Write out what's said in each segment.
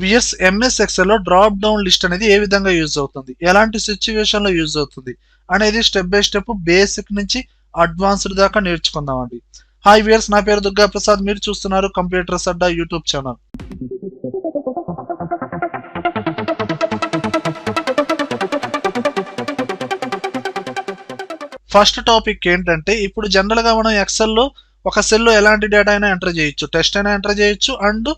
VS MS Excel లో drop down list అనేది ఏ విధంగా యూజ్ అవుతుంది, ఎలాంటి సిచ్యువేషన్ లో యూజ్ అవుతుంది అనేది స్టెప్ బై స్టెప్ బేసిక్ నుంచి అడ్వాన్స్డ్ దాకా నేర్చుకుందామండి. హాయ్ వియర్స్, నా పేరు దుర్గా ప్రసాద్, మీరు చూస్తున్నారు కంప్యూటర్స్ అడ్డా యూట్యూబ్ ఛానల్. ఫస్ట్ టాపిక్ ఏంటంటే, ఇప్పుడు జనరల్ గా మనం ఎక్సెల్ లో ఒక సెల్ లో ఎలాంటి డేటా అయినా ఎంటర్ చేయొచ్చు, టెక్స్ట్ అయినా ఎంటర్ చేయొచ్చు అండ్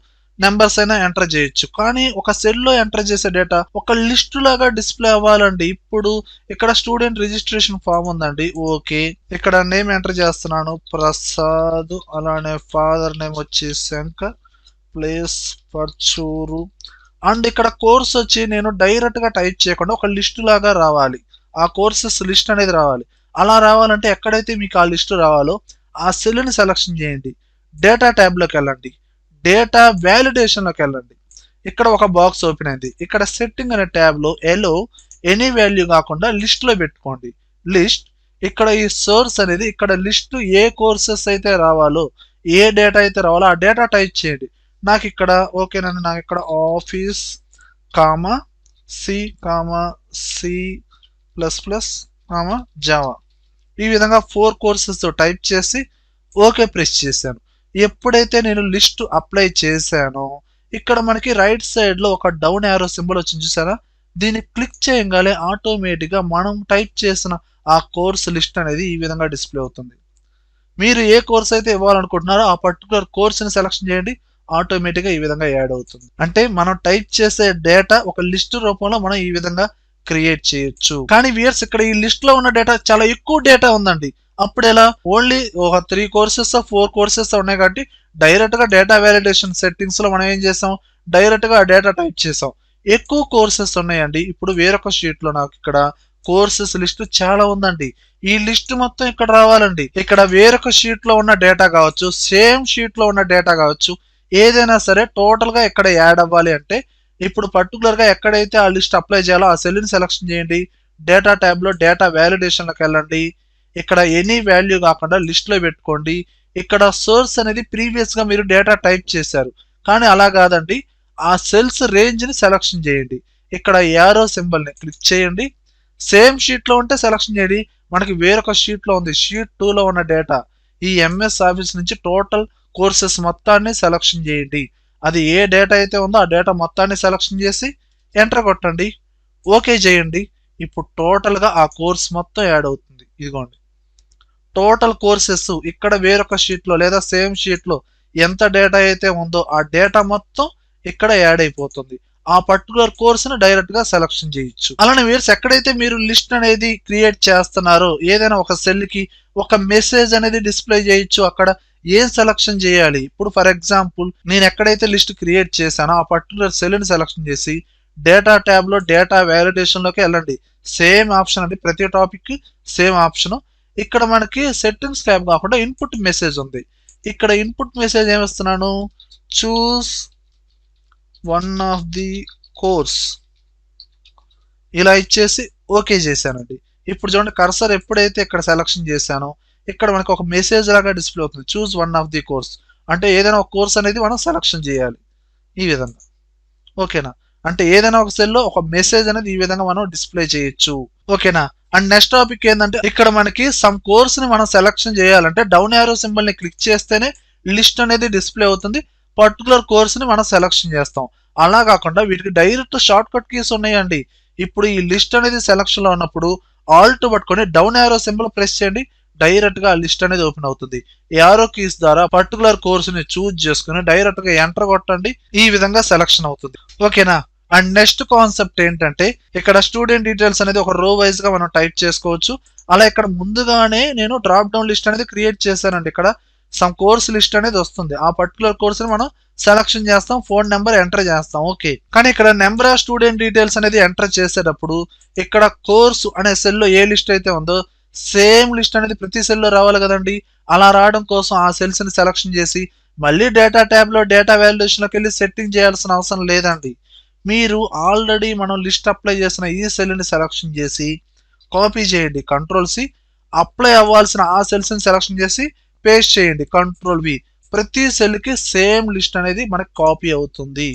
నెంబర్స్ అయినా ఎంటర్ చేయొచ్చు. కానీ ఒక సెల్ లో ఎంటర్ చేసే డేటా ఒక లిస్ట్ లాగా డిస్ప్లే అవ్వాలండి. ఇప్పుడు ఇక్కడ స్టూడెంట్ రిజిస్ట్రేషన్ ఫామ్ ఉందండి, ఓకే. ఇక్కడ నేమ్ ఎంటర్ చేస్తున్నాను ప్రసాద్, అలానే ఫాదర్ నేమ్ వచ్చి శంకర్, ప్లేస్ పర్చూరు అండ్ ఇక్కడ కోర్స్ వచ్చి నేను డైరెక్ట్ గా టైప్ చేయకుండా ఒక లిస్ట్ లాగా రావాలి, ఆ కోర్సెస్ లిస్ట్ అనేది రావాలి. అలా రావాలంటే ఎక్కడైతే మీకు ఆ లిస్ట్ రావాలో ఆ సెల్ని సెలెక్షన్ చేయండి, డేటా ట్యాబ్లోకి వెళ్ళండి, డేటా వ్యాలిడేషన్లోకి వెళ్ళండి. ఇక్కడ ఒక బాక్స్ ఓపెన్ అయింది. ఇక్కడ సెట్టింగ్ అనే ట్యాబ్లో ఎలో ఎనీ వాల్యూ కాకుండా లిస్ట్లో పెట్టుకోండి. లిస్ట్ ఇక్కడ ఈ సోర్స్ అనేది ఇక్కడ లిస్ట్ ఏ కోర్సెస్ అయితే రావాలో, ఏ డేటా అయితే రావాలో ఆ డేటా టైప్ చేయండి. నాకు ఇక్కడ ఓకేనండి, నాకు ఇక్కడ office comma C comma C plus plus comma Java, ఈ విధంగా 4 కోర్సెస్ టైప్ చేసి ఓకే ప్రెస్ చేశాను. ఎప్పుడైతే నేను లిస్ట్ అప్లై చేశానో ఇక్కడ మనకి రైట్ సైడ్ లో ఒక డౌన్ యారో సింబల్ వచ్చింది చూసారా, దీన్ని క్లిక్ చేయగానే ఆటోమేటిక్గా మనం టైప్ చేసిన ఆ కోర్స్ లిస్ట్ అనేది ఈ విధంగా డిస్ప్లే అవుతుంది. మీరు ఏ కోర్స్ అయితే ఇవ్వాలనుకుంటున్నారో ఆ పర్టికులర్ కోర్స్ని సెలెక్షన్ చేయండి, ఆటోమేటిక్గా ఈ విధంగా యాడ్ అవుతుంది. అంటే మనం టైప్ చేసే డేటా ఒక లిస్ట్ రూపంలో మనం ఈ విధంగా క్రియేట్ చేయొచ్చు. కానీ వ్యూయర్స్, ఇక్కడ ఈ లిస్ట్ లో ఉన్న డేటా చాలా ఎక్కువ డేటా ఉందండి. అప్పుడు ఎలా, ఓన్లీ ఒక 3 కోర్సెస్ 4 కోర్సెస్ ఉన్నాయి కాబట్టి డైరెక్ట్ గా డేటా వ్యాలిడేషన్ సెట్టింగ్స్ లో మనం ఏం చేసాం, డైరెక్ట్ గా డేటా టైప్ చేసాం. ఎక్కువ కోర్సెస్ ఉన్నాయండి. ఇప్పుడు వేరొక షీట్ లో నాకు ఇక్కడ కోర్సెస్ లిస్ట్ చాలా ఉందండి. ఈ లిస్ట్ మొత్తం ఇక్కడ రావాలండి. ఇక్కడ వేరొక షీట్ లో ఉన్న డేటా కావచ్చు, సేమ్ షీట్ లో ఉన్న డేటా కావచ్చు, ఏదైనా సరే టోటల్ గా ఇక్కడ యాడ్ అవ్వాలి అంటే ఇప్పుడు పర్టికులర్ గా ఎక్కడైతే ఆ లిస్ట్ అప్లై చేయాలో ఆ సెల్ ని సెలెక్షన్ చేయండి, డేటా ట్యాబ్ లో డేటా వ్యాలిడేషన్ లోకి వెళ్ళండి. ఇక్కడ ఎనీ వాల్యూ కాకుండా లిస్ట్ లో పెట్టుకోండి. ఇక్కడ సోర్స్ అనేది ప్రీవియస్ గా మీరు డేటా టైప్ చేశారు, కానీ అలా కాదండి, ఆ సెల్స్ రేంజ్ ని సెలెక్షన్ చేయండి. ఇక్కడ యారో సింబల్ ని క్లిక్ చేయండి. సేమ్ షీట్ లో ఉంటే సెలెక్షన్ చేయండి. మనకి వేరొక షీట్ లో ఉంది, షీట్ 2 లో ఉన్న డేటా ఈ ఎంఎస్ ఆఫీస్ నుంచి టోటల్ కోర్సెస్ మొత్తాన్ని సెలెక్షన్ చేయండి. అది ఏ డేటా అయితే ఉందో ఆ డేటా మొత్తాన్ని సెలెక్షన్ చేసి ఎంటర్ కొట్టండి, ఓకే చేయండి. ఇప్పుడు టోటల్ గా ఆ కోర్స్ మొత్తం యాడ్ అవుతుంది. ఇదిగోండి టోటల్ కోర్సెస్. ఇక్కడ వేరొక షీట్ లో లేదా సేమ్ షీట్ లో ఎంత డేటా అయితే ఉందో ఆ డేటా మొత్తం ఇక్కడ యాడ్ అయిపోతుంది. ఆ పర్టికులర్ కోర్స్ ని డైరెక్ట్ గా సెలెక్షన్ చేయొచ్చు. అలానే వీర్స్, ఎక్కడైతే మీరు లిస్ట్ అనేది క్రియేట్ చేస్తున్నారో ఏదైనా ఒక సెల్ కి ఒక మెసేజ్ అనేది డిస్ప్లే చేయొచ్చు. అక్కడ ఏం సెలెక్షన్ చేయాలి, ఇప్పుడు ఫర్ ఎగ్జాంపుల్ నేను ఎక్కడైతే లిస్ట్ క్రియేట్ చేశానో ఆ పర్టికులర్ సెల్ ని సెలెక్షన్ చేసి డేటా ట్యాబ్ లో డేటా వ్యాలిడేషన్ లోకి వెళ్ళండి. సేమ్ ఆప్షన్ అండి, ప్రతి టాపిక్ కి సేమ్ ఆప్షన్. ఇక్కడ మనకి సెట్టింగ్స్ ట్యాబ్ కాకుండా ఇన్పుట్ మెసేజ్ ఉంది. ఇక్కడ ఇన్పుట్ మెసేజ్ ఏమిస్తున్నాను, choose one of the course, ఇలా ఇచ్చేసి ఓకే చేశానండి. ఇప్పుడు చూడండి కర్సర్ ఎప్పుడైతే ఇక్కడ సెలెక్షన్ చేశానో ఇక్కడ మనకి ఒక మెసేజ్ లాగా డిస్ప్లే అవుతుంది, చూస్ వన్ ఆఫ్ ది కోర్స్. అంటే ఏదైనా ఒక కోర్స్ అనేది మనం సెలెక్షన్ చేయాలి ఈ విధంగా, ఓకేనా. అంటే ఏదైనా ఒక సెల్లో ఒక మెసేజ్ అనేది ఈ విధంగా మనం డిస్ప్లే చేయొచ్చు, ఓకేనా. అండ్ నెక్స్ట్ టాపిక్ ఏంటంటే, ఇక్కడ మనకి సమ్ కోర్స్ ని మనం సెలెక్షన్ చేయాలంటే డౌన్ యారో సింబల్ ని క్లిక్ చేస్తేనే లిస్ట్ అనేది డిస్ప్లే అవుతుంది, పర్టికులర్ కోర్స్ ని మనం సెలెక్షన్ చేస్తాం. అలా కాకుండా వీటికి డైరెక్ట్ షార్ట్ కట్ కీస్ ఉన్నాయండి. ఇప్పుడు ఈ లిస్ట్ అనేది సెలెక్షన్ లో ఉన్నప్పుడు ఆల్ట్ పట్టుకొని డౌన్ యారో సింబల్ ప్రెస్ చేయండి, డైరెక్ట్ గా లిస్ట్ అనేది ఓపెన్ అవుతుంది. యారో కీస్ ద్వారా పర్టికులర్ కోర్స్ ని చూజ్ చేసుకుని డైరెక్ట్ గా ఎంటర్ కొట్టండి, ఈ విధంగా సెలెక్షన్ అవుతుంది, ఓకేనా. అండ్ నెక్స్ట్ కాన్సెప్ట్ ఏంటంటే, ఇక్కడ స్టూడెంట్ డీటెయిల్స్ అనేది ఒక రో వైజ్ గా మనం టైప్ చేసుకోవచ్చు. అలా ఇక్కడ ముందుగానే నేను డ్రాప్ డౌన్ లిస్ట్ అనేది క్రియేట్ చేశానండి. ఇక్కడ సమ్ కోర్స్ లిస్ట్ అనేది వస్తుంది, ఆ పర్టికులర్ కోర్స్ ని మనం సెలెక్షన్ చేస్తాం, ఫోన్ నెంబర్ ఎంటర్ చేస్తాం, ఓకే. కానీ ఇక్కడ నెంబర్ ఆఫ్ స్టూడెంట్ డీటెయిల్స్ అనేది ఎంటర్ చేసేటప్పుడు ఇక్కడ కోర్సు అనే సెల్ లో ఏ లిస్ట్ అయితే ఉందో సేమ్ లిస్ట్ అనేది ప్రతి సెల్ లో రావాలి కదండి. అలా రావడం కోసం ఆ సెల్స్ ని సెలెక్షన్ చేసి మళ్ళీ డేటా ట్యాబ్ లో డేటా వాల్యుయేషన్ లోకి వెళ్ళి సెట్టింగ్ చేయాల్సిన అవసరం లేదండి. మీరు ఆల్రెడీ మనం లిస్ట్ అప్లై చేసిన ఈ సెల్ ని సెలెక్షన్ చేసి కాపీ చేయండి, కంట్రోల్-C, అప్లై అవ్వాల్సిన ఆ సెల్స్ ని సెలెక్షన్ చేసి పేస్ట్ చేయండి, కంట్రోల్-V. ప్రతి సెల్ కి సేమ్ లిస్ట్ అనేది మనకి కాపీ అవుతుంది.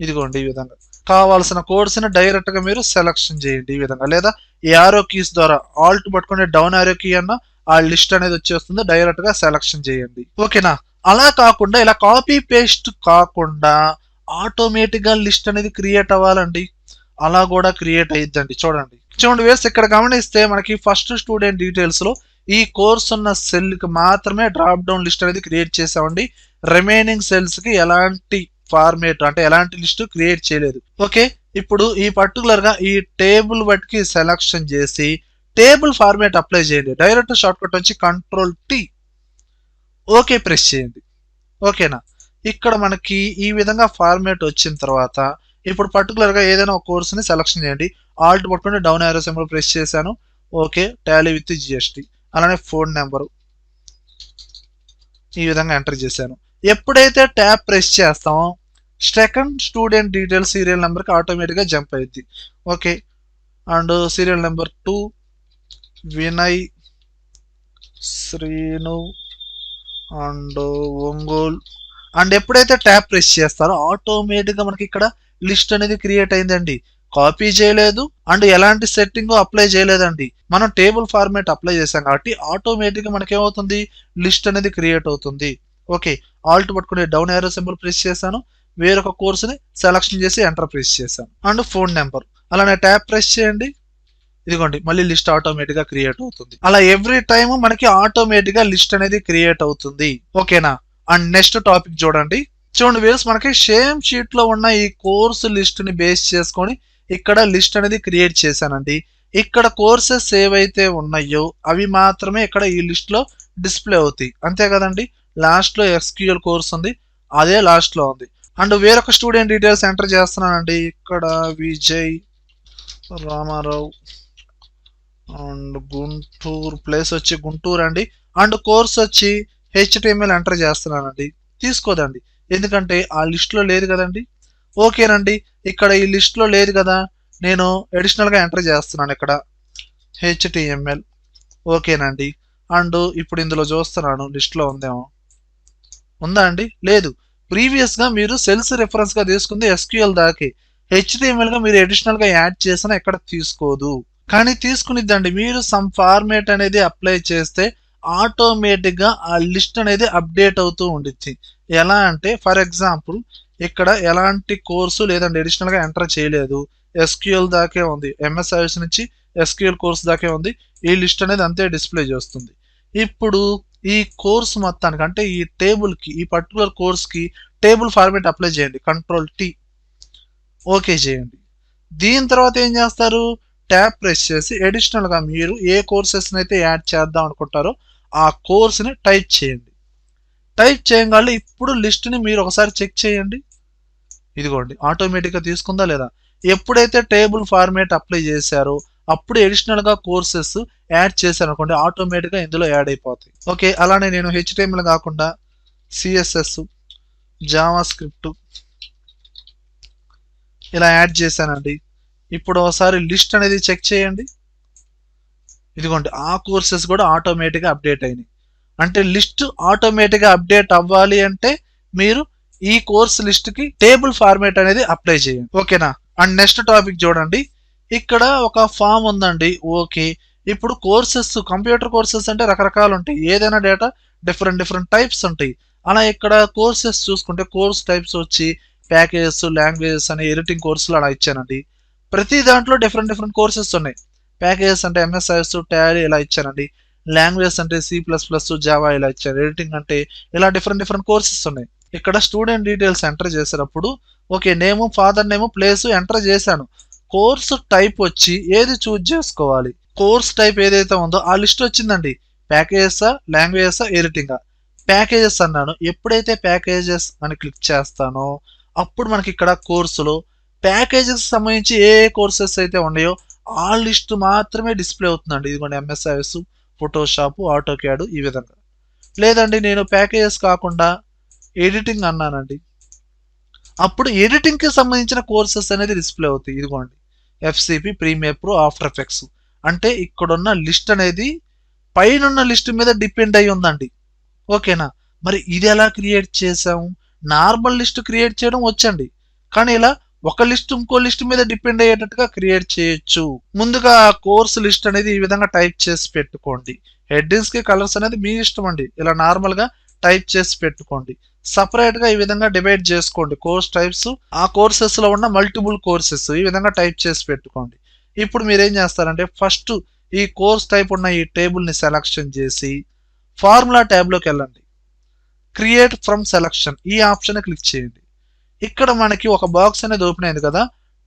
ఇదిగోండి ఈ విధంగా కావాల్సిన కోర్స్ ని డైరెక్ట్ గా మీరు సెలక్షన్ చేయండి ఈ విధంగా, లేదా ఈ ఆరో కీస్ ద్వారా ఆల్ట్ పట్టుకుని డౌన్ ఆరో కీ అన్న ఆ లిస్ట్ అనేది వచ్చేస్తుంది, డైరెక్ట్ గా సెలక్షన్ చేయండి. ఓకేనా? అలా కాకుండా ఇలా కాపీ పేస్ట్ కాకుండా ఆటోమేటిక్ గా లిస్ట్ అనేది క్రియేట్ అవ్వాలండి. అలా కూడా క్రియేట్ అయ్యిద్దండి. చూడండి వేస్ ఇక్కడ గమనిస్తే మనకి ఫస్ట్ స్టూడెంట్ డీటెయిల్స్ లో ఈ కోర్స్ ఉన్న సెల్ కి మాత్రమే డ్రాప్ డౌన్ లిస్ట్ అనేది క్రియేట్ చేసామండి. రిమైనింగ్ సెల్స్ కి ఎలాంటి ఫార్మేట్ అంటే ఎలాంటి లిస్ట్ క్రియేట్ చేయలేదు. ఓకే, ఇప్పుడు ఈ పర్టికులర్ గా ఈ టేబుల్ బట్టి సెలక్షన్ చేసి టేబుల్ ఫార్మేట్ అప్లై చేయండి. డైరెక్ట్ షార్ట్ కట్ వచ్చి Ctrl+T, ఓకే ప్రెస్ చేయండి. ఓకేనా? ఇక్కడ మనకి ఈ విధంగా ఫార్మేట్ వచ్చిన తర్వాత ఇప్పుడు పర్టికులర్ గా ఏదైనా ఒక కోర్స్ ని సెలక్షన్ చేయండి. ఆల్ట్ పట్టుకుని డౌన్ యారో సింబల్ ప్రెస్ చేశాను. ఓకే, టాలీ విత్ జిఎస్టీ, అలానే ఫోన్ నెంబరు ఈ విధంగా ఎంటర్ చేశాను. ఎప్పుడైతే ట్యాబ్ ప్రెస్ చేస్తామో సెకండ్ స్టూడెంట్ డీటెయిల్స్ సీరియల్ నెంబర్కి ఆటోమేటిక్గా జంప్ అయ్యింది. Okay, and serial number 2 Vinay Srinu and Ongole. And ఎప్పుడైతే ట్యాబ్ ప్రెస్ చేస్తారో ఆటోమేటిక్గా మనకి ఇక్కడ లిస్ట్ అనేది క్రియేట్ అయిందండి. కాపీ చేయలేదు అండ్ ఎలాంటి సెట్టింగ్ అప్లై చేయలేదండి. మనం టేబుల్ ఫార్మేట్ అప్లై చేసాం కాబట్టి ఆటోమేటిక్గా మనకి ఏమవుతుంది, లిస్ట్ అనేది క్రియేట్ అవుతుంది. ఓకే, ఆల్ట్ పట్టుకుని డౌన్ యారో సింబల్ ప్రెస్ చేశాను. వేరొక కోర్సుని సెలక్షన్ చేసి ఎంటర్ ప్రెస్ చేశాను. అండ్ ఫోన్ నెంబర్ అలానే ట్యాబ్ ప్రెస్ చేయండి. ఇదిగోండి మళ్ళీ లిస్ట్ ఆటోమేటిక్ గా క్రియేట్ అవుతుంది. అలా ఎవ్రీ టైమ్ మనకి ఆటోమేటిక్ గా లిస్ట్ అనేది క్రియేట్ అవుతుంది. ఓకేనా? అండ్ నెక్స్ట్ టాపిక్ చూడండి వ్యూస్, మనకి సేమ్ షీట్ లో ఉన్న ఈ కోర్సు లిస్ట్ ని బేస్ చేసుకొని ఇక్కడ లిస్ట్ అనేది క్రియేట్ చేశానండి. ఇక్కడ కోర్సెస్ ఏవైతే ఉన్నాయో అవి మాత్రమే ఇక్కడ ఈ లిస్ట్ లో డిస్ప్లే అవుతాయి, అంతే కదండి. లాస్ట్ లో ఎస్క్యూఎల్ కోర్స్ ఉంది, అదే లాస్ట్ లో ఉంది. అండ్ వేరొక స్టూడెంట్ డీటెయిల్స్ ఎంటర్ చేస్తున్నానండి. ఇక్కడ విజయ్ రామారావు అండ్ గుంటూరు, ప్లేస్ వచ్చి గుంటూరు అండి. అండ్ కోర్స్ వచ్చి HTML ఎంటర్ చేస్తున్నానండి. తీసుకోదండి, ఎందుకంటే ఆ లిస్ట్ లో లేదు కదండి. ఓకేనండి, ఇక్కడ ఈ లిస్ట్ లో లేదు కదా, నేను అడిషనల్ గా ఎంటర్ చేస్తున్నాను ఇక్కడ HTML. ఓకేనండి, అండ్ ఇప్పుడు ఇందులో చూస్తున్నాను లిస్ట్ లో ఉందేమో, ఉందా అండి? లేదు. ప్రీవియస్ గా మీరు సెల్స్ రెఫరెన్స్ గా తీసుకుంది SQL దాకే, HTML గా మీరు అడిషనల్ గా యాడ్ చేసినా ఎక్కడ తీసుకోదు. కానీ తీసుకునిద్దండి, మీరు సమ్ ఫార్మేట్ అనేది అప్లై చేస్తే ఆటోమేటిక్ గా ఆ లిస్ట్ అనేది అప్డేట్ అవుతూ ఉండిద్ది. ఎలా అంటే ఫర్ ఎగ్జాంపుల్ ఇక్కడ ఎలాంటి కోర్సు లేదండి, అడిషనల్ గా ఎంటర్ చేయలేదు, SQL దాకే ఉంది, MS ఆఫీస్ నుంచి SQL కోర్స్ దాకే ఉంది. ఈ లిస్ట్ అనేది అంతే డిస్ప్లే చేస్తుంది. ఇప్పుడు ఈ కోర్స్ మొత్తానికి అంటే ఈ టేబుల్ కి, ఈ పర్టికులర్ కోర్స్ కి టేబుల్ ఫార్మేట్ అప్లై చేయండి. Ctrl+T, ఓకే చేయండి. దీని తర్వాత ఏం చేస్తారు, ట్యాబ్ ప్రెస్ చేసి అడిషనల్ గా మీరు ఏ కోర్సెస్ అయితే యాడ్ చేద్దాం అనుకుంటారో ఆ కోర్స్ ని టైప్ చేయండి. టైప్ చేయగానే ఇప్పుడు లిస్ట్ ని మీరు ఒకసారి చెక్ చేయండి. ఇదిగోండి ఆటోమేటిక్ గా తీసుకుందా లేదా. ఎప్పుడైతే టేబుల్ ఫార్మేట్ అప్లై చేశారో అప్పుడు అడిషనల్ గా కోర్సెస్ యాడ్ చేశారు అనుకోండి, ఆటోమేటిక్ గా ఇందులో యాడ్ అయిపోతాయి. ఓకే, అలానే నేను HTML కాకుండా CSS, జావా స్క్రిప్ట్ ఇలా యాడ్ చేశానండి. ఇప్పుడు ఒకసారి లిస్ట్ అనేది చెక్ చేయండి. ఇదిగోండి ఆ కోర్సెస్ కూడా ఆటోమేటిక్గా అప్డేట్ అయినాయి. అంటే లిస్ట్ ఆటోమేటిక్గా అప్డేట్ అవ్వాలి అంటే మీరు ఈ కోర్స్ లిస్ట్ కి టేబుల్ ఫార్మేట్ అనేది అప్లై చేయండి. ఓకేనా? అండ్ నెక్స్ట్ టాపిక్ చూడండి, ఇక్కడ ఒక ఫామ్ ఉందండి. ఓకే, ఇప్పుడు కోర్సెస్, కంప్యూటర్ కోర్సెస్ అంటే రకరకాలు ఉంటాయి, ఏదైనా డేటా డిఫరెంట్ టైప్స్ ఉంటాయి. అలా ఇక్కడ కోర్సెస్ చూసుకుంటే కోర్స్ టైప్స్ వచ్చి ప్యాకేజెస్, లాంగ్వేజెస్ అని ఎడిటింగ్ కోర్సులు అలా ఇచ్చానండి. ప్రతి దాంట్లో డిఫరెంట్ కోర్సెస్ ఉన్నాయి. ప్యాకేజెస్ అంటే MS ఆఫీస్, టాలీ ఇలా ఇచ్చానండి. లాంగ్వేజెస్ అంటే C++, జావా ఇలా ఇచ్చారు. ఎడిటింగ్ అంటే ఇలా డిఫరెంట్ కోర్సెస్ ఉన్నాయి. ఇక్కడ స్టూడెంట్ డీటెయిల్స్ ఎంటర్ చేసేటప్పుడు ఓకే, నేము, ఫాదర్ నేము, ప్లేస్ ఎంటర్ చేశాను. కోర్సు టైప్ వచ్చి ఏది చూజ్ చేసుకోవాలి, కోర్స్ టైప్ ఏదైతే ఉందో ఆ లిస్ట్ వచ్చిందండి. ప్యాకేజెసా, లాంగ్వేజెసా, ఎడిటింగా. ప్యాకేజెస్ అన్నాను. ఎప్పుడైతే ప్యాకేజెస్ అని క్లిక్ చేస్తానో అప్పుడు మనకి ఇక్కడ కోర్సులో ప్యాకేజెస్ సంబంధించి ఏ కోర్సెస్ అయితే ఉన్నాయో ఆ లిస్ట్ మాత్రమే డిస్ప్లే అవుతుందండి. ఇదిగోండి MS ఆఫీస్, ఫోటోషాప్, AutoCAD ఈ విధంగా. లేదండి నేను ప్యాకేజెస్ కాకుండా ఎడిటింగ్ అన్నానండి, అప్పుడు ఎడిటింగ్ కి సంబంధించిన కోర్సెస్ అనేది డిస్ప్లే అవుతాయి. ఇదిగోండి FCP, Premiere Pro, After Effects. అంటే ఇక్కడున్న లిస్ట్ అనేది పైన లిస్ట్ మీద డిపెండ్ అయి ఉందండి. ఓకేనా? మరి ఇది ఎలా క్రియేట్ చేసాము? నార్మల్ లిస్ట్ క్రియేట్ చేయడం వచ్చండి, కానీ ఇలా ఒక లిస్ట్ ఇంకో లిస్ట్ మీద డిపెండ్ అయ్యేటట్టుగా క్రియేట్ చేయొచ్చు. ముందుగా కోర్స్ లిస్ట్ అనేది ఈ విధంగా టైప్ చేసి పెట్టుకోండి. హెడ్డింగ్స్ కి కలర్స్ అనేది మీ ఇష్టం అండి. ఇలా నార్మల్ గా టైప్ చేసి పెట్టుకోండి. సపరేట్ గా ఈ విధంగా డివైడ్ చేసుకోండి కోర్స్ టైప్స్. ఆ కోర్సెస్ లో ఉన్న మల్టిపుల్ కోర్సెస్ ఈ విధంగా టైప్ చేసి పెట్టుకోండి. ఇప్పుడు మీరు ఏం చేస్తారంటే ఫస్ట్ ఈ కోర్స్ టైప్ ఉన్న ఈ టేబుల్ ని సెలక్షన్ చేసి ఫార్ములా ట్యాబ్ లోకి వెళ్ళండి. క్రియేట్ ఫ్రమ్ సెలక్షన్ ఈ ఆప్షన్ క్లిక్ చేయండి. ఇక్కడ మనకి ఒక బాక్స్ అనేది ఓపెన్ అయింది కదా,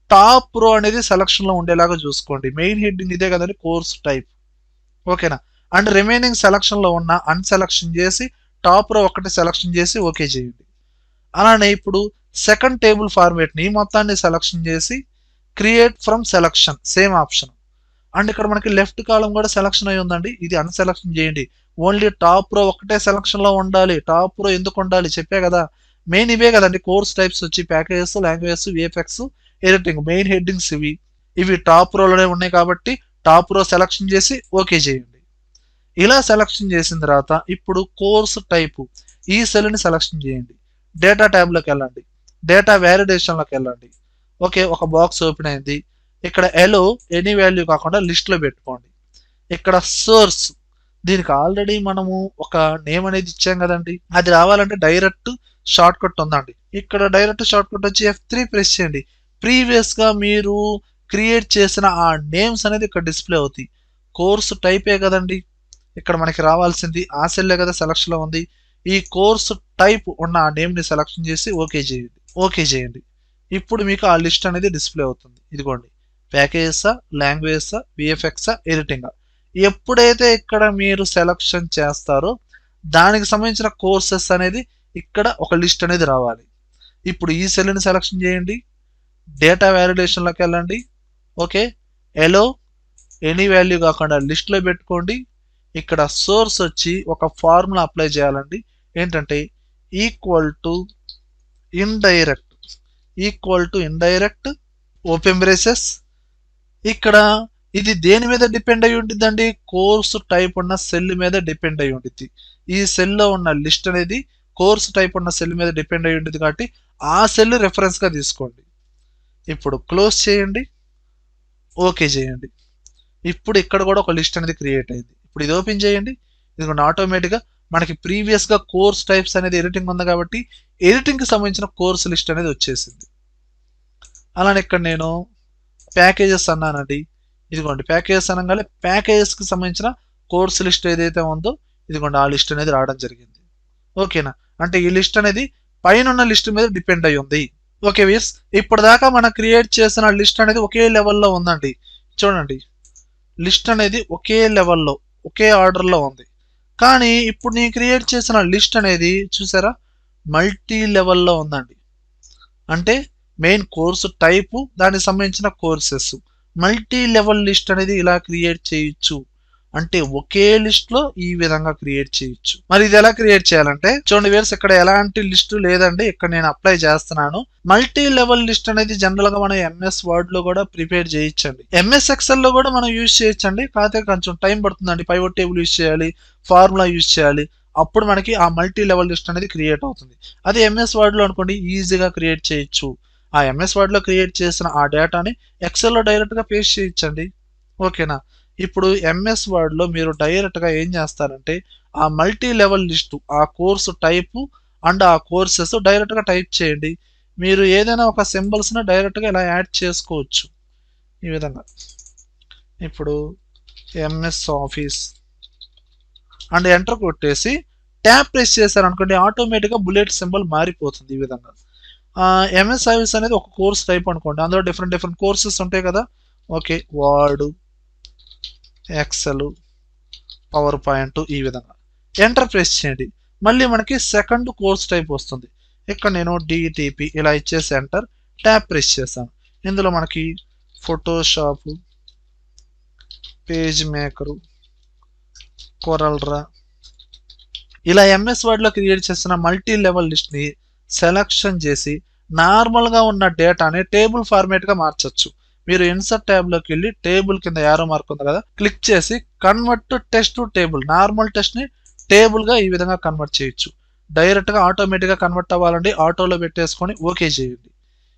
టాప్ రో అనేది సెలక్షన్ లో ఉండేలాగా చూసుకోండి. మెయిన్ హెడ్డింగ్ ఇదే కదండి కోర్స్ టైప్, ఓకేనా. అండ్ రిమైనింగ్ సెలక్షన్ లో ఉన్న అన్సెలక్షన్ చేసి టాప్ రో ఒకటి సెలక్షన్ చేసి ఓకే చేయండి. అలానే ఇప్పుడు సెకండ్ టేబుల్ ఫార్మేట్ ని మొత్తాన్ని సెలక్షన్ చేసి create from selection same option. And ఇక్కడ మనకి లెఫ్ట్ కాలం కూడా సెలక్షన్ అయి ఉందండి, ఇది అన్సెలక్షన్ చేయండి. ఓన్లీ టాప్ రో ఒకటే సెలక్షన్ లో ఉండాలి. టాప్ రో ఎందుకు ఉండాలి చెప్పే కదా, మెయిన్ ఇవే కదండి కోర్స్ టైప్స్ వచ్చి packages, languages, VFX, editing. Main headings ఇవి టాప్ రోలోనే ఉన్నాయి కాబట్టి టాప్ రో సెలక్షన్ చేసి ఓకే చేయండి. ఇలా సెలక్షన్ చేసిన తర్వాత ఇప్పుడు కోర్స్ టైపు ఈ సెల్ ని సెలక్షన్ చేయండి. డేటా ట్యాబ్ లోకి వెళ్ళండి, డేటా వ్యాలిడేషన్ లోకి వెళ్ళండి. ఓకే, ఒక బాక్స్ ఓపెన్ అయింది. ఇక్కడ ఎలో ఎనీ వాల్యూ కాకుండా లిస్ట్ లో పెట్టుకోండి. ఇక్కడ సోర్స్ దీనికి ఆల్రెడీ మనము ఒక నేమ్ అనేది ఇచ్చాం కదండి, అది రావాలంటే డైరెక్ట్ షార్ట్ కట్ ఉందండి. ఇక్కడ డైరెక్ట్ షార్ట్ కట్ వచ్చి F3 ప్రెస్ చేయండి. ప్రీవియస్ గా మీరు క్రియేట్ చేసిన ఆ నేమ్స్ అనేది ఇక్కడ డిస్ప్లే అవుతాయి. కోర్సు టైపే కదండి ఇక్కడ మనకి రావాల్సింది, ఆ సెల్లే కదా సెలక్షన్ లో ఉంది. ఈ కోర్సు టైప్ ఉన్న ఆ నేమ్ ని సెలక్షన్ చేసి ఓకే చేయండి. ఓకే చేయండి. ఇప్పుడు మీకు ఆ లిస్ట్ అనేది డిస్ప్లే అవుతుంది. ఇదిగోండి, ప్యాకేజెసా, లాంగ్వేజెసా, విఎఫ్ఎక్సా, ఎడిటింగా. ఎప్పుడైతే ఇక్కడ మీరు సెలక్షన్ చేస్తారో దానికి సంబంధించిన కోర్సెస్ అనేది ఇక్కడ ఒక లిస్ట్ అనేది రావాలి. ఇప్పుడు ఈ సెల్ని సెలక్షన్ చేయండి, డేటా వ్యాలిడేషన్ లోకి వెళ్ళండి. ఓకే, ఎలో ఎనీ వాల్యూ కాకుండా లిస్ట్ లో పెట్టుకోండి. ఇక్కడ సోర్స్ వచ్చి ఒక ఫార్ములా అప్లై చేయాలండి. ఏంటంటే equal to indirect open braces. ఇక్కడ ఇది దేని మీద డిపెండ్ అయి ఉంటుందండి, కోర్సు టైప్ ఉన్న సెల్ మీద డిపెండ్ అయి ఉంటుంది. ఈ సెల్ లో ఉన్న లిస్ట్ అనేది కోర్సు టైప్ ఉన్న సెల్ మీద డిపెండ్ అయి ఉంటుంది కాబట్టి ఆ సెల్ రెఫరెన్స్ గా తీసుకోండి. ఇప్పుడు క్లోజ్ చేయండి, ఓకే చేయండి. ఇప్పుడు ఇక్కడ కూడా ఒక లిస్ట్ అనేది క్రియేట్ అయింది. ఇప్పుడు ఇది ఓపెన్ చేయండి. ఇది ఆటోమేటిక్గా మనకి ప్రీవియస్ గా కోర్స్ టైప్స్ అనేది ఎడిటింగ్ ఉంది కాబట్టి ఎడిటింగ్ కి సంబంధించిన కోర్స్ లిస్ట్ అనేది వచ్చేసింది. అలానే ఇక్కడ నేను ప్యాకేజెస్ అన్నానండి. ఇదిగోండి ప్యాకేజెస్ అనగానే ప్యాకేజెస్ కి సంబంధించిన కోర్స్ లిస్ట్ ఏదైతే ఉందో ఇదిగోండి ఆ లిస్ట్ అనేది రావడం జరిగింది. ఓకేనా, అంటే ఈ లిస్ట్ అనేది పైన లిస్ట్ మీద డిపెండ్ అయి ఉంది. ఓకే వీర్స్, ఇప్పటిదాకా మనం క్రియేట్ చేసిన లిస్ట్ అనేది ఒకే లెవెల్లో ఉందండి. చూడండి, లిస్ట్ అనేది ఒకే లెవెల్లో ఒకే ఆర్డర్లో ఉంది. కానీ ఇప్పుడు నేను క్రియేట్ చేసిన లిస్ట్ అనేది చూసారా మల్టీ లెవెల్లో ఉందండి. అంటే మెయిన్ కోర్సు టైపు, దానికి సంబంధించిన కోర్సెస్, మల్టీ లెవెల్ లిస్ట్ అనేది ఇలా క్రియేట్ చేయొచ్చు. అంటే ఒకే లిస్ట్ లో ఈ విధంగా క్రియేట్ చేయొచ్చు. మరి ఇది ఎలా క్రియేట్ చేయాలంటే చూడండి వ్యూవర్స్, ఇక్కడ ఎలాంటి లిస్ట్ లేదండి. ఇక్కడ నేను అప్లై చేస్తున్నాను. మల్టీ లెవెల్ లిస్ట్ అనేది జనరల్ గా మనం ఎంఎస్ వర్డ్ లో కూడా ప్రిపేర్ చేయొచ్చండి. ఎంఎస్ ఎక్సెల్ లో కూడా మనం యూజ్ చేయొచ్చండి. కాకపోతే కొంచెం టైం పడుతుందండి. పైవట్ టేబుల్ యూజ్ చేయాలి, ఫార్ములా యూజ్ చేయాలి. అప్పుడు మనకి ఆ మల్టీ లెవెల్ లిస్ట్ అనేది క్రియేట్ అవుతుంది. అదే ఎంఎస్ వర్డ్ లో అనుకోండి ఈజీగా క్రియేట్ చేయొచ్చు. ఆ ఎంఎస్ వర్డ్ లో క్రియేట్ చేసిన ఆ డేటాని ఎక్సెల్ లో డైరెక్ట్ గా పేస్ట్ చేయొచ్చండి. ఓకేనా, ఇప్పుడు ఎంఎస్ వర్డ్ లో మీరు డైరెక్ట్ గా ఏం చేస్తారంటే ఆ మల్టీ లెవెల్ లిస్టు, ఆ కోర్సు టైపు అండ్ ఆ కోర్సెస్ డైరెక్ట్ గా టైప్ చేయండి. మీరు ఏదైనా ఒక సింబల్స్ ని డైరెక్ట్ గా ఇలా యాడ్ చేసుకోవచ్చు ఈ విధంగా. ఇప్పుడు ఎంఎస్ ఆఫీస్ అండ్ ఎంటర్ కొట్టేసి ట్యాప్ ప్రెస్ చేశారు అనుకోండి, ఆటోమేటిక్ గా బుల్లెట్ సింబల్ మారిపోతుంది ఈ విధంగా. ఎంఎస్ ఆఫీస్ అనేది ఒక కోర్స్ టైప్ అనుకోండి, అందులో డిఫరెంట్ కోర్సెస్ ఉంటాయి కదా. Okay, Word, Excel, PowerPoint, ఈ విధంగా ఎంటర్ ప్రెస్ చేయండి. మళ్ళీ మనకి సెకండ్ కోర్స్ టైప్ వస్తుంది. ఇక్కడ నేను డిటిపి ఇలా ఇచ్చేసి ఎంటర్ ట్యాప్ ప్రెస్ చేశాను. ఇందులో మనకి ఫోటోషాప్, పేజ్ మేకరు, CorelDRAW ఇలా ఎంఎస్ వర్డ్ లో క్రియేట్ చేసిన మల్టీ లెవెల్ లిస్ట్ ని సెలక్షన్ చేసి నార్మల్ గా ఉన్న డేటాని టేబుల్ ఫార్మేట్ గా మార్చొచ్చు. మీరు ఇన్సర్ట్ ట్యాబ్ లోకి వెళ్ళి టేబుల్ కింద యారో మార్క్ ఉంది కదా, క్లిక్ చేసి convert text to table, normal text ని టేబుల్ గా ఈ విధంగా కన్వర్ట్ చేయొచ్చు. డైరెక్ట్ గా ఆటోమేటిక్ గా కన్వర్ట్ అవ్వాలండి. ఆటోలో పెట్టేసుకొని ఓకే చేయండి.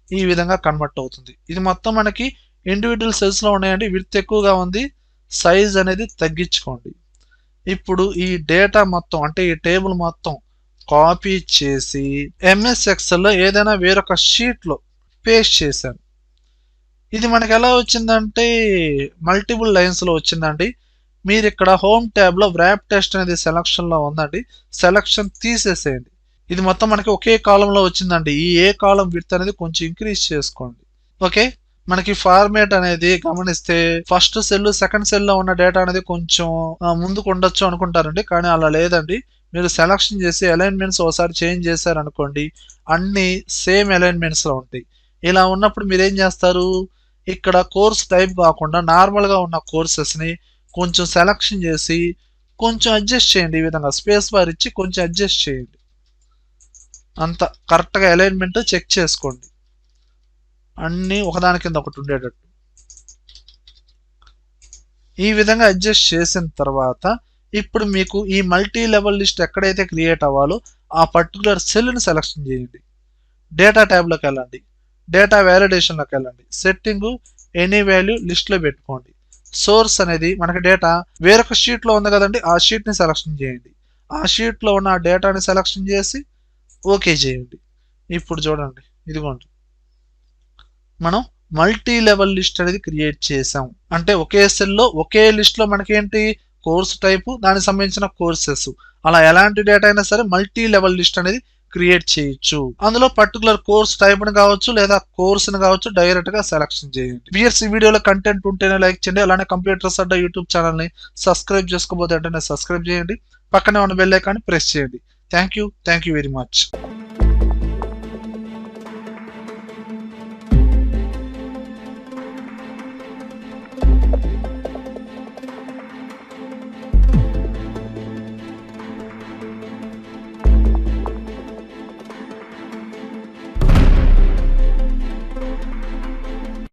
ఈ విధంగా కన్వర్ట్ అవుతుంది. ఇది మొత్తం మనకి ఇండివిజువల్ సెల్స్లో ఉన్నాయండి. విడ్త్ ఎక్కువగా ఉంది, సైజ్ అనేది తగ్గించుకోండి. ఇప్పుడు ఈ డేటా మొత్తం అంటే ఈ టేబుల్ మొత్తం కాపీ చేసి ఎంఎస్ ఎక్సెల్లో ఏదైనా వేరొక షీట్లో పేస్ట్ చేశాను. ఇది మనకి ఎలా వచ్చిందంటే మల్టిపుల్ లైన్స్లో వచ్చిందండి. మీరు ఇక్కడ హోమ్ ట్యాబ్లో వ్రాప్ టెస్ట్ అనేది సెలక్షన్లో ఉందండి, సెలక్షన్ తీసేసేయండి. ఇది మొత్తం మనకి ఒకే కాలంలో వచ్చిందండి. ఈ ఏ కాలం విడ్త్ అనేది కొంచెం ఇంక్రీజ్ చేసుకోండి. ఓకే, మనకి ఫార్మేట్ అనేది గమనిస్తే ఫస్ట్ సెల్ సెకండ్ సెల్లో ఉన్న డేటా అనేది కొంచెం ముందుకు ఉండొచ్చు అనుకుంటారండి, కానీ అలా లేదండి. మీరు సెలక్షన్ చేసి అలైన్మెంట్స్ ఒకసారి చేంజ్ చేశారనుకోండి, అన్ని సేమ్ అలైన్మెంట్స్లో ఉంటాయి. ఇలా ఉన్నప్పుడు మీరు ఏం చేస్తారు, ఇక్కడ కోర్స్ టైప్ కాకుండా నార్మల్గా ఉన్న కోర్సెస్ని కొంచెం సెలక్షన్ చేసి కొంచెం అడ్జస్ట్ చేయండి. ఈ విధంగా స్పేస్ బార్ ఇచ్చి కొంచెం అడ్జస్ట్ చేయండి. అంత కరెక్ట్గా అలైన్మెంట్ చెక్ చేసుకోండి, అన్నీ ఒకదాని కింద ఒకటి ఉండేటట్టు. ఈ విధంగా అడ్జస్ట్ చేసిన తర్వాత ఇప్పుడు మీకు ఈ మల్టీ లెవెల్ లిస్ట్ ఎక్కడైతే క్రియేట్ అవ్వాలో ఆ పర్టికులర్ సెల్ని సెలెక్షన్ చేయండి. డేటా ట్యాబ్లోకి వెళ్ళండి, డేటా వ్యాలిడేషన్లోకి వెళ్ళండి, సెట్టింగ్ ఎనీ వాల్యూ లిస్ట్లో పెట్టుకోండి. సోర్స్ అనేది మనకి డేటా వేరొక షీట్లో ఉంది కదండి, ఆ షీట్ని సెలెక్షన్ చేయండి. ఆ షీట్లో ఉన్న డేటాని సెలెక్షన్ చేసి ఓకే చేయండి. ఇప్పుడు చూడండి, ఇదిగోండి, మనం మల్టీ లెవెల్ లిస్ట్ అనేది క్రియేట్ చేసాం. అంటే ఒకే సెల్లో ఒకే లిస్ట్లో మనకేంటి కోర్స్ టైపు, దానికి సంబంధించిన కోర్సెస్, అలా ఎలాంటి డేటా అయినా సరే మల్టీ లెవెల్ లిస్ట్ అనేది క్రియేట్ చేయొచ్చు. అందులో పర్టికులర్ కోర్స్ టైప్ని కావచ్చు లేదా కోర్స్ని కావచ్చు డైరెక్ట్గా సెలెక్షన్ చేయండి. వియర్స్, ఈ వీడియోలో కంటెంట్ ఉంటేనే లైక్ చేయండి. అలానే కంప్యూటర్స్ అడ్డా యూట్యూబ్ ఛానల్ని సబ్స్క్రైబ్ చేసుకోబోతే వెంటనే సబ్స్క్రైబ్ చేయండి. పక్కనే ఉన్న బెల్ ఐకాన్ని ప్రెస్ చేయండి. Thank you very much.